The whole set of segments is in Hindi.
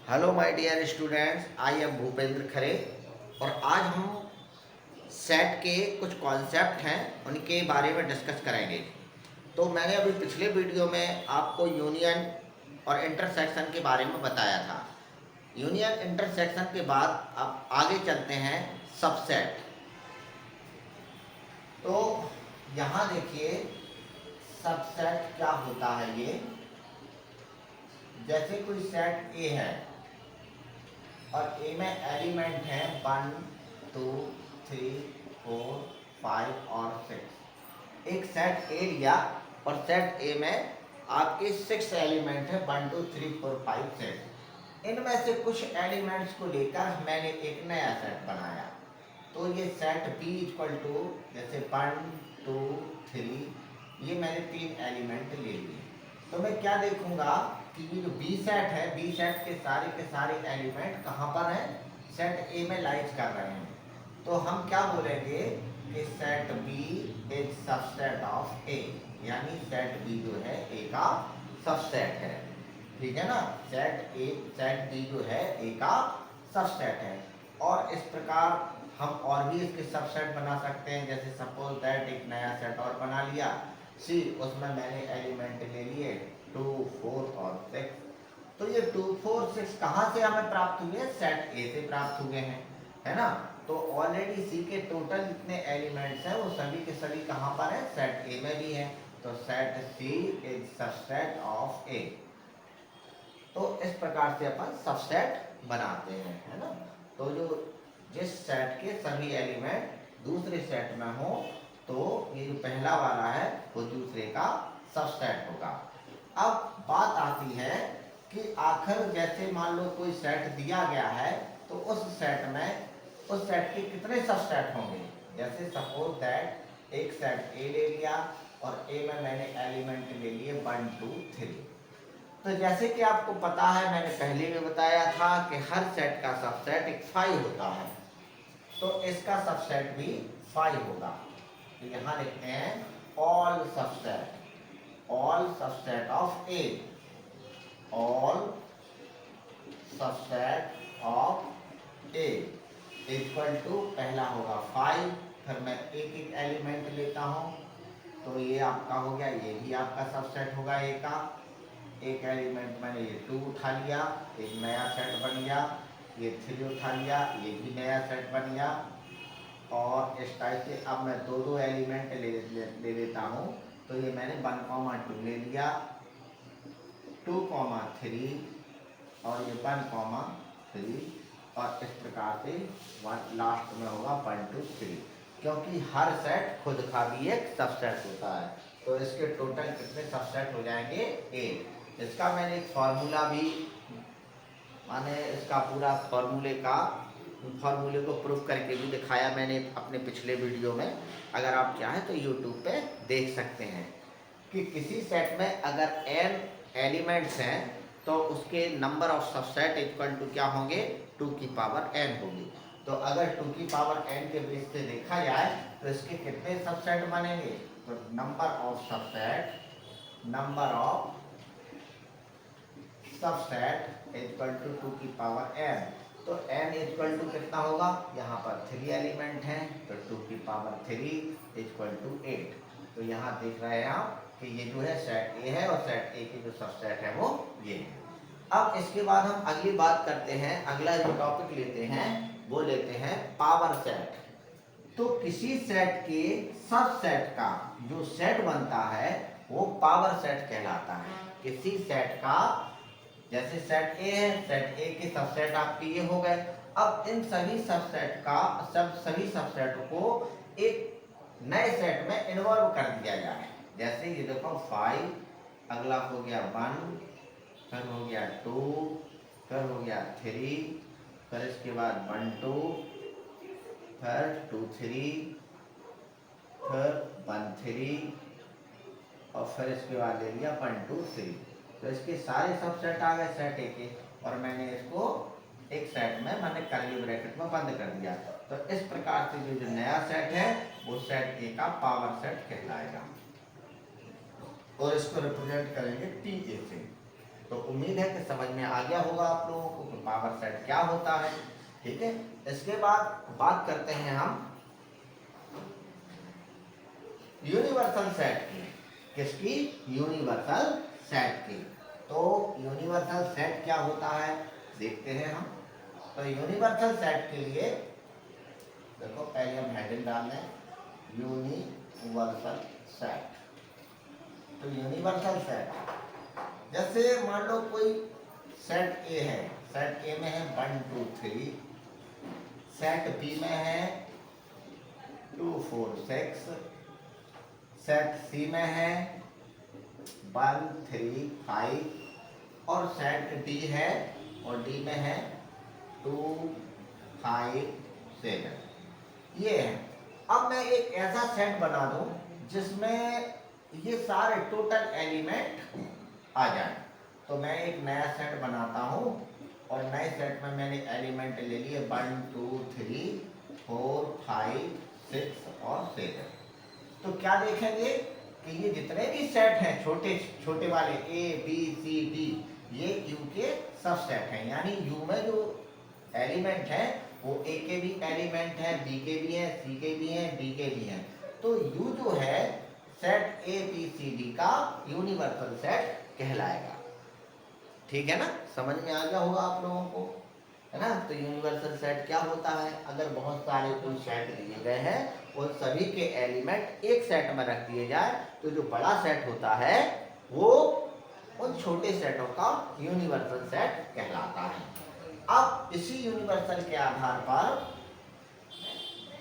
Hello my dear students, I am Bhupendra Khare और आज हम सेट के कुछ कॉन्सेप्ट हैं उनके बारे में डिस्कस करेंगे। तो मैंने अभी पिछले वीडियो में आपको यूनियन और इंटरसेक्शन के बारे में बताया था। यूनियन इंटरसेक्शन के बाद अब आगे चलते हैं सबसेट। तो यहाँ देखिए सबसेट क्या होता है। ये जैसे कोई सेट ए है और ए में एलिमेंट है 1, 2, 3, 4, 5 और 6। एक सेट ए लिया और सेट ए में आपके 6 एलिमेंट है 1, 2, 3, 4, 5, 6। इनमें से कुछ एलिमेंट्स को लेकर मैंने एक नया सेट बनाया। तो ये सेट बी इक्वल टू जैसे 1, 2, 3, ये मैंने 3 एलिमेंट ले लिए। तो मैं क्या देखूंगा कि ये जो बी सेट है, बी सेट के सारे एलिमेंट कहाँ पर हैं, सेट ए में लाइज कर रहे हैं। तो हम क्या बोलेंगे कि set B is subset of A, यानी सेट बी जो है ए का सबसेट है। ठीक है ना, सेट बी जो है ए का सबसेट है। और इस प्रकार हम और भी इसके सबसेट बना सकते हैं। जैसे सपोज दैट एक नया सेट और बना लिया सी, उसमें मैंने एलिमेंट ले लिए 2, 4 और 6। तो ये 2, 4, 6 कहाँ से हमें प्राप्त हुए, सेट ए से प्राप्त हुए हैं, है ना। तो ऑलरेडी सी के टोटल जितने एलिमेंट्स हैं वो सभी के सभी कहाँ पर है, सेट ए में भी है। तो set C is subset of A. तो इस प्रकार से अपन सबसेट बनाते हैं, है ना। तो जो जिस सेट के सभी एलिमेंट दूसरे सेट में हो, तो ये जो पहला वाला है वो दूसरे का सबसेट होगा। अब बात आती है कि आखिर जैसे मान लो कोई सेट दिया गया है, तो उस सेट के कितने सबसेट होंगे। जैसे सपोज दैट एक सेट ए ले लिया और ए में मैंने एलिमेंट ले लिए 1, 2, 3। तो जैसे कि आपको पता है, मैंने पहले भी बताया था कि हर सेट का सबसेट एक 5 होता है। तो इसका सबसेट भी 5 होगा। तो यहां लिखते हैं all subset of A, all subset of A equal to पहला होगा 5। फिर मैं एक एक एलिमेंट लेता हूं, तो ये आपका हो गया, ये भी आपका सबसेट होगा ए का। एक एलिमेंट मैंने ये 2 उठा लिया, एक नया सेट बन गया। ये 3 उठा लिया, ये भी नया सेट बन गया। और इस टाइप से अब मैं दो एलिमेंट ले लेता हूँ। तो ये मैंने 1, 2 ले लिया, 2, 3 और ये 1, 3 और इस प्रकार से लास्ट में होगा 1, 2, 3। क्योंकि हर सेट खुद का भी एक सबसेट होता है। तो इसके टोटल कितने सबसेट हो जाएंगे, 8। इसका मैंने एक फार्मूला भी, माने इसका पूरा फार्मूले को प्रूफ करके भी दिखाया मैंने अपने पिछले वीडियो में। अगर आप चाहें तो यूट्यूब पे देख सकते हैं कि किसी सेट में अगर n एलिमेंट्स हैं तो उसके number of subset equal to क्या होंगे, 2 की पावर n होगी। तो अगर 2 की पावर n के बेस से देखा जाए तो इसके कितने सबसेट बनेंगे। तो number of subset equal to 2 की पावर n। तो n इक्वल टू कितना होगा, यहाँ पर 3 एलिमेंट हैं, तो 2 की पावर 3 इक्वल टू 8। तो यहाँ देख रहे हैं आप कि ये जो है सेट ए है और सेट ए की जो सबसेट है वो ये है। अब इसके बाद हम अगली बात करते हैं, अगला जो टॉपिक लेते हैं वो लेते हैं पावर सेट। तो किसी सेट के सबसेट का जो सेट बनता है वो पावर सेट कहलाता है। किसी सेट का, जैसे सेट ए है, सेट ए के सबसेट आपके ये हो गए। अब इन सभी सबसेट को एक नए सेट में इन्वॉल्व कर दिया जाए। जैसे ये देखो 5, अगला हो गया 1, फिर हो गया 2, फिर हो गया 3, फिर इसके बाद 1, 2, फिर 2, 3, फिर 1, 3 और फिर इसके बाद ले लिया 1, 2, 3। तो इसके सारे सबसेट आ गए सेट ए के, और मैंने इसको एक सेट में मैंने कर्ली ब्रैकेट में बंद कर दिया। तो इस प्रकार से जो नया सेट है वो सेट ए का पावर सेट कहलाएगा और इसको रिप्रेजेंट करेंगे टी ए से। तो उम्मीद है कि समझ में आ गया होगा आप लोगों को कि पावर सेट क्या होता है। ठीक है, इसके बाद बात करते हैं हम यूनिवर्सल सेट की। किसकी? यूनिवर्सल सेट की। तो यूनिवर्सल सेट क्या होता है देखते हैं हम। तो यूनिवर्सल सेट के लिए देखो पहले हम हेडिंग डाल लें, यूनिवर्सल सेट। तो यूनिवर्सल सेट जैसे मान लो कोई सेट ए है, सेट ए में है 1 2 3, सेट बी में है 2 4 6, सेट सी में है 1 3 5 और सेट डी है और डी में है 2 5 7। ये है। अब मैं एक ऐसा सेट बना दूं जिसमें ये सारे टोटल एलिमेंट आ जाए। तो मैं एक नया सेट बनाता हूं और नए सेट में मैंने एलिमेंट ले लिए 1 2 3 4 5 6 और 7। तो क्या देखेंगे कि ये जितने भी सेट हैं छोटे छोटे वाले ए बी सी डी, ये यू के सब सेट हैं। यानी यू में जो एलिमेंट है वो ए के भी एलिमेंट है, बी के भी हैं, सी के भी हैं, डी के भी हैं। तो यू जो है set A B C D का यूनिवर्सल सेट कहलाएगा। ठीक है ना, समझ में आ गया होगा आप लोगों को, है ना। तो यूनिवर्सल सेट क्या होता है? अगर बहुत सारे कोई सेट लिए गए हैं उन सभी के एलिमेंट एक सेट में रख दिए जाए तो जो बड़ा सेट होता है वो उन छोटे सेटों का यूनिवर्सल सेट कहलाता है। अब इसी यूनिवर्सल के आधार पर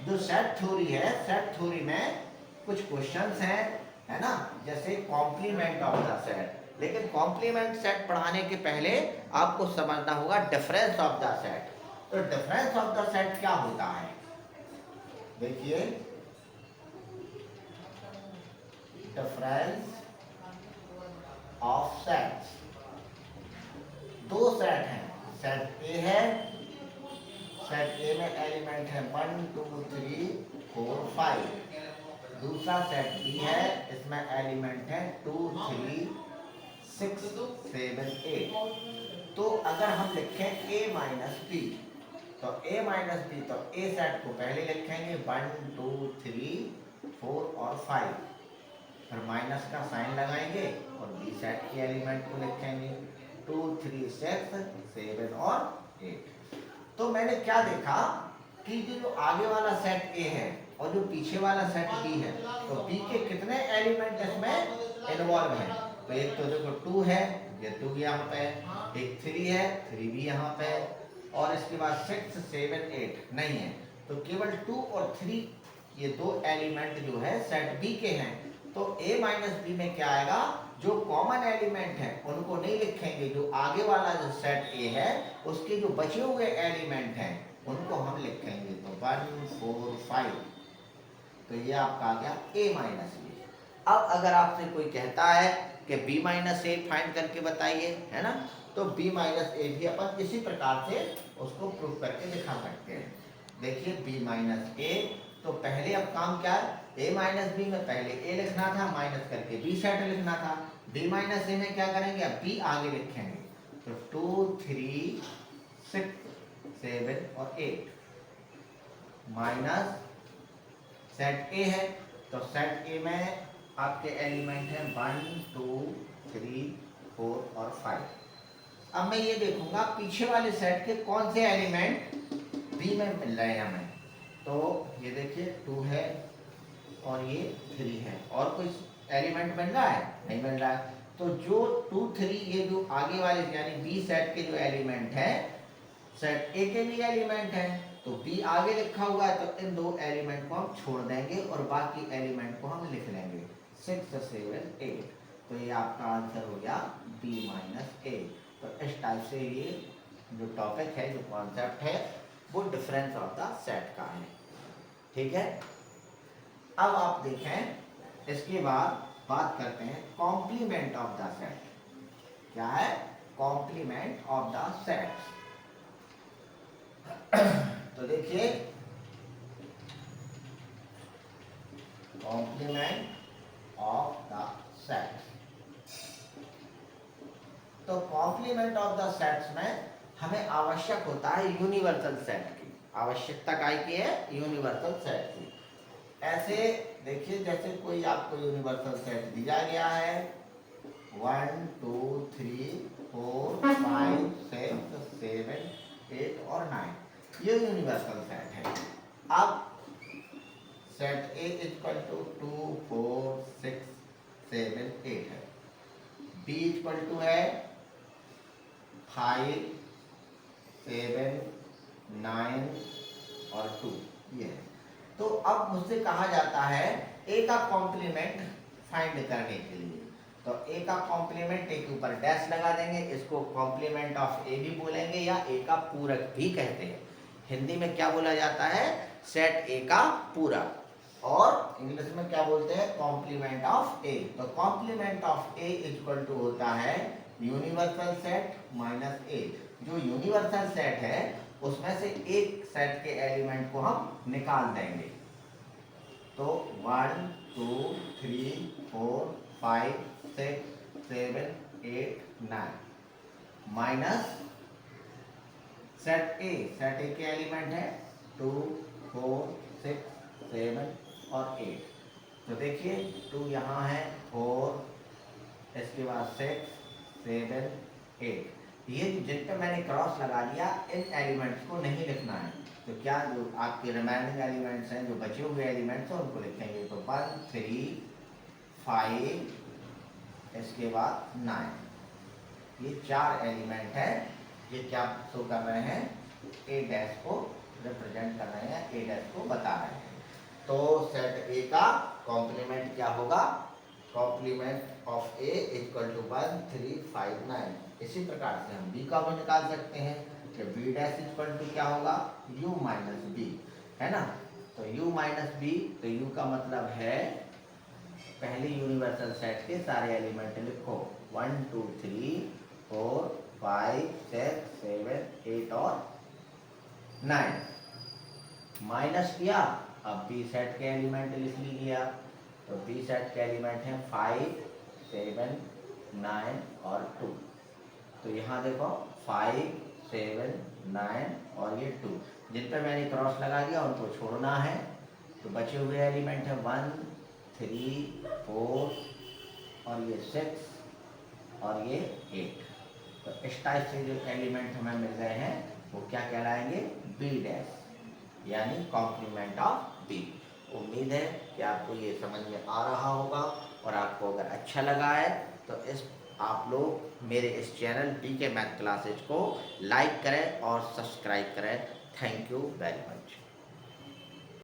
जो सेट थ्योरी है, सेट थ्योरी में कुछ क्वेश्चंस हैं, है ना। जैसे कॉम्प्लीमेंट ऑफ द सेट। लेकिन कॉम्प्लीमेंट सेट पढ़ाने के पहले आपको समझना होगा डिफरेंस ऑफ द सेट। तो डिफरेंस ऑफ द सेट क्या होता है? देखिए, डिफरेंस ऑफ सेट्स, दो सेट हैं। सेट ए है, सेट ए में एलिमेंट है 1 2 3 4 5। दूसरा सेट बी है, इसमें एलिमेंट है 2 3 6 7 8। तो अगर हम लिखें a माइनस बी, तो a माइनस बी, तो a सेट को पहले लिखेंगे 1 2 3 4 और 5, फिर माइनस का साइन लगाएंगे और बी सेट के एलिमेंट को लिखेंगे 2 3 6 7 और 8। तो मैंने क्या देखा कि जो आगे वाला सेट ए है और जो पीछे वाला सेट बी है, तो बी के कितने एलिमेंट इसमें इन्वॉल्व हैं? तो एक तो देखो 2 है, ये 2 यहाँ पे, एक 3 है, 3 भी यहाँ पे, और इसके बाद 6 7 8 नहीं है। तो केवल 2 और 3 ये दो एलिमेंट जो है सेट बी के हैं। तो a माइनस बी में क्या आएगा? जो कॉमन एलिमेंट है उनको नहीं लिखेंगे, जो आगे वाला जो सेट ए है उसके जो बचे हुए एलिमेंट हैं उनको हम लिखेंगे। तो 1 4 5, तो ये आपका आ गया a माइनस बी। अब अगर आपसे कोई कहता है कि b माइनस ए फाइंड करके बताइए, है ना, तो b माइनस ए भी अपन इसी प्रकार से उसको प्रूव करके दिखा सकते हैं। देखिए b माइनस ए, तो पहले अब काम क्या है? a माइनस बी में पहले a लिखना था, माइनस करके b सेट लिखना था। b माइनस ए में क्या करेंगे? अब b आगे लिखेंगे। तो 2 3 6 7 और 8 माइनस सेट a है, तो सेट a में आपके एलिमेंट हैं 1 2 3 4 और 5। अब मैं ये देखूंगा पीछे वाले सेट के कौन से एलिमेंट b में मिल रहे हैं हमें। तो ये देखिए 2 है और ये 3 है, और कोई एलिमेंट मिल रहा है? नहीं मिल रहा है। तो जो 2 3 ये जो आगे वाले यानी बी सेट के जो एलिमेंट है, सेट ए के भी एलिमेंट हैं, तो बी आगे लिखा हुआ है, तो इन दो एलिमेंट को हम छोड़ देंगे और बाकी एलिमेंट को हम लिख लेंगे 6 7 8। तो ये आपका आंसर हो गया b माइनस ए। तो इस टाइप से ये जो टॉपिक है, जो कॉन्सेप्ट है, वो डिफरेंस ऑफ द सेट का है। ठीक है, अब आप देखें इसके बाद बात करते हैं कॉम्प्लीमेंट ऑफ द सेट। क्या है? Complement of the set. तो देखिए, कॉम्प्लीमेंट ऑफ द सेट। तो कॉम्प्लीमेंट ऑफ द सेट्स में हमें आवश्यक होता है यूनिवर्सल सेट की, आवश्यकता काय की है यूनिवर्सल सेट की। ऐसे देखिए जैसे कोई आपको यूनिवर्सल सेट दिया गया है 1 2 3 4 5 6 7 8 और 9, ये यूनिवर्सल सेट है। अब सेट ए इक्वल टू 2 4 6 7 8 है, बी इक्वल टू है 5 7 9 और 2, ये है। तो अब मुझसे कहा जाता है ए का कॉम्प्लीमेंट फाइंड करने के लिए, तो ए का कॉम्प्लीमेंट ए के ऊपर डैश लगा देंगे, इसको कॉम्प्लीमेंट ऑफ ए भी बोलेंगे या ए का पूरक भी कहते हैं। हिंदी में क्या बोला जाता है, सेट ए का पूरक, और इंग्लिश में क्या बोलते हैं, कॉम्प्लीमेंट ऑफ ए। तो complement of A equal to होता है यूनिवर्सल सेट माइनस ए। जो यूनिवर्सल सेट है उसमें से एक सेट के एलिमेंट को हम निकाल देंगे, तो 1 2 3 4 5 6 7 8 9 माइनस सेट ए के एलिमेंट है 2 4 6 7 और 8। तो देखिए 2 यहाँ है, 4, इसके बाद 6 7 8, ये जिन पे मैंने क्रॉस लगा दिया इन एलिमेंट्स को नहीं लिखना है। तो क्या जो आपके रिमेनिंग एलिमेंट्स हैं, जो बचे हुए एलिमेंट्स हैं उनको लिखेंगे। तो 1 3 5 इसके बाद 9, ये 4 एलिमेंट है, ये क्या शो कर रहे हैं, ए डैश को रिप्रेजेंट कर रहे हैं, ए डैश को बता रहे हैं। तो सेट ए का कॉम्प्लीमेंट क्या होगा, complement of A equal to 1 3 5 9। इसी प्रकार से हम बी का भी निकाल सकते हैं कि बी डैश इक्वल टू क्या होगा, यू माइनस बी, है ना। तो यू माइनस बी, तो यू का मतलब है पहले यूनिवर्सल सेट के सारे एलिमेंट लिखो, 1 2 3 4 5 6 7 8 और 9, माइनस किया, अब बी सेट के एलिमेंट लिख लीजिए आप। तो बी सेट के एलिमेंट हैं 5 7 9 और 2। तो यहाँ देखो 5 7 9 और ये 2, जिन पर मैंने क्रॉस लगा दिया उनको छोड़ना है। तो बचे हुए एलिमेंट है 1 3 4 और ये 6 और ये 8। तो इस टाइप से जो एलिमेंट हमें मिल रहे हैं वो क्या कहलाएंगे, बी डैश, यानी कॉम्प्लीमेंट ऑफ बी। उम्मीद है कि आपको ये समझ में आ रहा होगा, और आपको अगर अच्छा लगा है तो आप लोग मेरे इस चैनल PK मैथ क्लासेज को लाइक करें और सब्सक्राइब करें। Thank you very much.